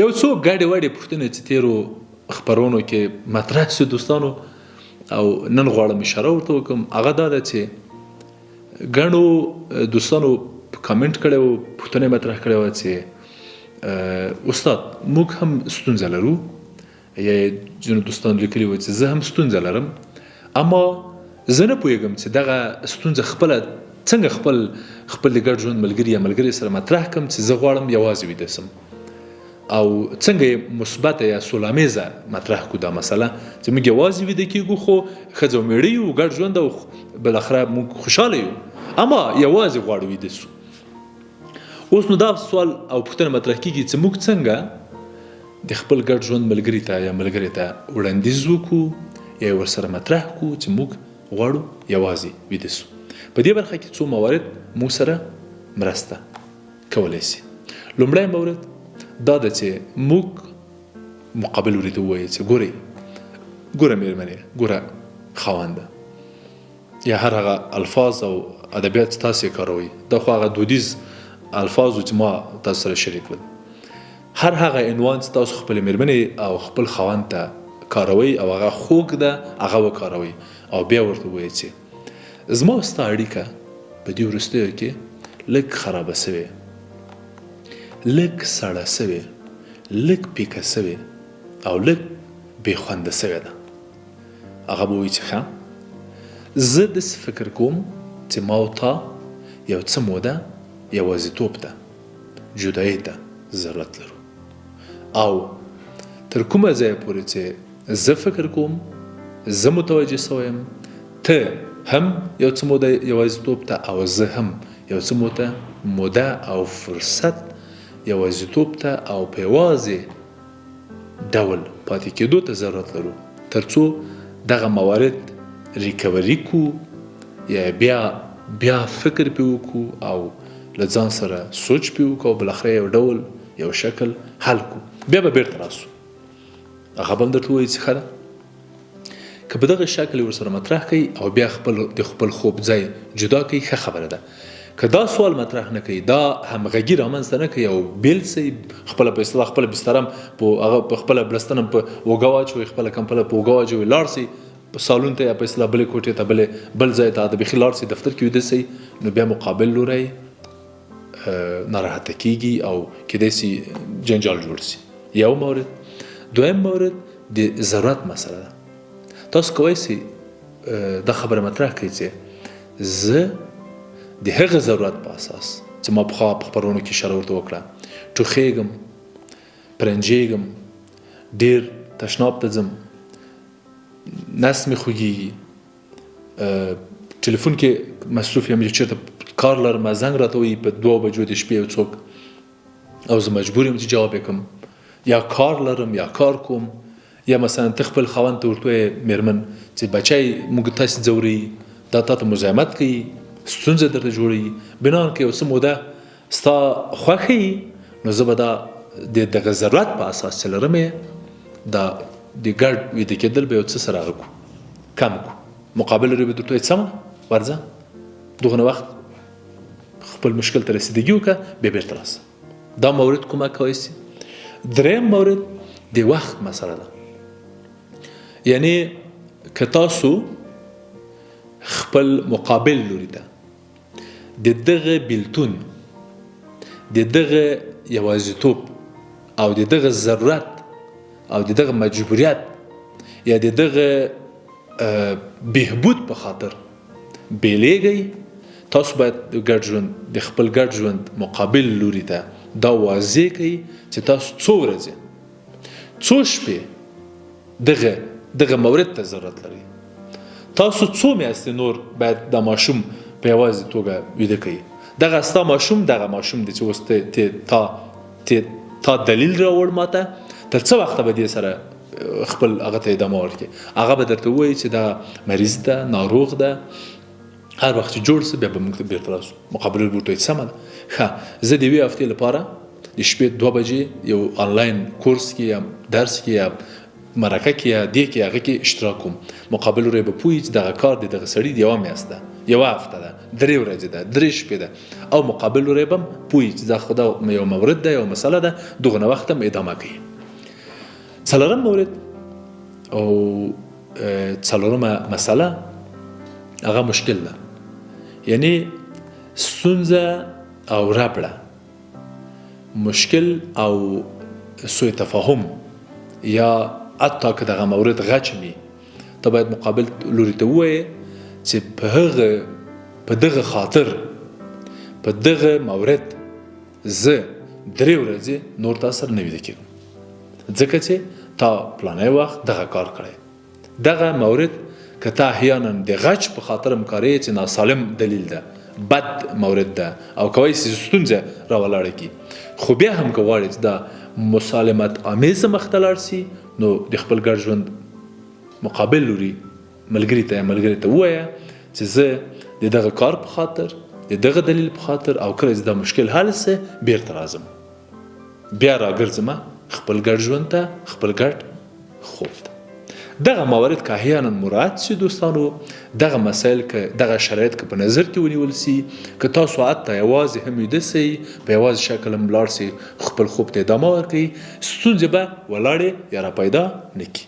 یو څو ګاډې واډې پوښتنې چې تېرو خپرونو کې مطرح شو دوستانو او نن غواړم اشاره ورته وکړم هغه دا ده چې ګڼو دوستانو کامنټ کړی و پوښتنې مطرح کړې وه چې استاد موږ هم ستونزه لرو یا ځینو دوستانو لیکلي وو چې زه هم ستونزه لرم اما زه نه پوهېږم چې دغه ستونزه خپله څنګه خپل د ګډ ژوند ملګري یا ملګري سره مطرح کړم چې زه غواړم یوازې ویده سم او څنګه مثبت یا سولامیزه مطرح کو دا مسله چې موږ یوازې ویده کېږو خو ښځه او مېړه یو ګډ ژوند او بالاخره موږ خوشحاله یو اما یوازې غواړو ویده سو اوس نو دا سوال او پوښتنه مطرح کېږي چې موږ څنګه د خپل ګډ ژوند ملګري ته یا ملګري ته وړاندیز وکړو یا ورسره مطرح کړو چې موږ غواړو یوازې ویده سو په دې برخه کې څو موارد موږ سره مرسته کولی شي لومړی مورد دا ده چې موږ مقابل ورته ووایو چې ګوره مېرمنې ګوره خاونده یا هر هغه الفاظ او ادبیات تاسې کاروئ دا خو هغه دودیز الفاظ چې ما تاسو سره شریک کړل هر هغه عنوان چې تاسو خپل مېرمنې او خپل خاوند ته کاروئ او هغه خوږ ده هغه وکاروئ او بیا ورته ووایئ چې زما او ستا اړیکه په دې وروستیو کې لږ خرابه سوې لږ سړه سوې لږ پیکه سوې او لږ بې خونده سوې ده هغه به وایي چې ښه زه داسې فکر کوم چې ما او تا یو څه موده یوازیتوب ته جدایۍ ته ضرورت لرو او تر کومه ځایه پورې چې زه فکر کوم زه متوجه سوی یم ته هم یو څه موده یوازیتوب ته او زه هم یو څه موده او فرصت یوازیتوب ته او په یوازې ډول پاتې کېدو ته ضرورت لرو تر څو دغه موارد ریکوري کو یا بیا فکر پې وکړو او له ځان سره سوچ پې وکړو او بالاخره یو ډول یو شکل حل کو بیا به بیرته راسو هغه به هم درته ووایي چې ښه ده که په دغه شکل ورسره مطرح کوي او بیا د خپل خوب ځای جدا کوي ښه خبره ده که دا سوال مطرح نه کوي دا همغږي رامنځته نه کوي او بیل سي خپله په اصطلاح خپله بستره هم په خپله بلستن هم په اوږه واچوي خپله کمپله په اوږه واچوي لاړ سي په سالون ته یا په اصطلاح بلې کوټې ته بل ځای ته د بیخي لاړ سي دفتر کې ویده سي نو بیا مقابل لوری ناراحته کېږي او کیدای سي جنجال جوړ سي یو مورد دویم مورد د ضرورت مسله ده تاسو کولی سي دا خبره مطرح کوي چې زه د هغه ضرورت په اساس چې ما پخوا په خپرونو کې اشاره ورته وکړه ټوخېږم پرنجېږم ډېر تشناب ته ځم نس مې خوږېږي ټلیفون کې مصروف یم چې چېرته کار لرم زنګ راته وایي په 2 بجو د شپې یو څوک او زه مجبور یم چې جواب یې کړم یا کار لرم یا کار کوم یا مثلا ته خپل خاوند ته ورته وایې مېرمن چې بچی موږ تاسې ځوروي دا تا ته مزاحمت کوي ستونزه درته جوړوي بنان که یو څه موده ستا خوښه نو زه به دا د دغه ضرورت په اساس چې لرم دا د ګډ ویده کېدل به یو څه سره هغه کړو کم کړو مقابل لري به درته وایي سمه ورځه دغونه وخت خپل مشکل ته رسیدګي وکړه بیا بېرته راسه دا مورد کمک کولی شي دریم مورد د وخت مسله ده یعنی که تاسو خپل مقابل لوري ته د دغه بیلتون د دغه یوازیتوب او د دغه ضرورت او د دغه مجبوریت یا د دغه بهبود په خاطر بیلیږئ تاسو باید د خپل ګډ ژوند مقابل لوري ته دا واضح کړئ چې تاسو څو ورځې څو شپې دغه مورد ته ضرورت لرئ تاسو څو میاشتې نور باید دا ماشوم په یوازې توګه ویده کوي دغه ستا ماشوم دغه ماشوم دی چې اوس تا دلیل راوړ ماته تر څه وخته به دې سره خپل هغه ته ادامه ورکړي هغه به درته ووایي چې دا مریض ده ناروغ ده هر وخت چې جوړ سه بیا به موږ ته بیرته راسو مقابل ورته وایي سمه ده ښه زه د یوې هفتې لپاره د شپې 2 بجې یو آنلاین کورس کې یا درس کې یا مرکه کې یا دې کې هغه کې اشتراک کوم مقابل ورته به پوهي چې دغه کار د دغه سړي د یوه میاشت ده یوه هفته ده، 3 ورځې ده، 3 شپې ده، او مقابل لوری به هم پوهي چې دا خو دا یو مورد ده، یو مسله ده، دغونه وخت هم ادامه کوي. څلورم مورد او څلورمه مسله هغه مشکل ده، یعنی ستونزه او ربړه، مشکل او سوء تفاهم، یا حتی که دغه مورد غچ وي ته باید مقابل لوري ته ووایې چې په دغه خاطر په دغه مورد زه 3 ورځې نور تا سره نه ویده کېږم، ځکه چې تا پلانی وخت دغه کار کړی. دغه مورد که تا احیانا د غچ په خاطر هم کارې چې ناسالم دلیل ده، بد مورد ده، او کولی شي ستونزه راولاړه کړي، خو بیا هم که غواړې چې دا مسالمت آمیزه مخ ته لاړ شي، نو د خپل ګډ ژوند مقابل لوري ملګري ته ووایه چې زه د دغه کار په خاطر، د دغه دلیل په خاطر، او کله چې دا مشکل حل سي بیرته راځم، بیا راګرځم خپل ګډ ژوند ته، خپل ګډ خوب ته. دغه موارد که احیانا مراعات شي دوستانو، دغه مسایل که دغه شرایط که په نظر کې ونیول شي، که تاسو حتی یوازې هم ویده سئ، په یوازې شکل هم لاړ سئ، خپل خوب ته ادامه ورکړئ، ستونزې به ولاړې یا را پیدا نه کړي.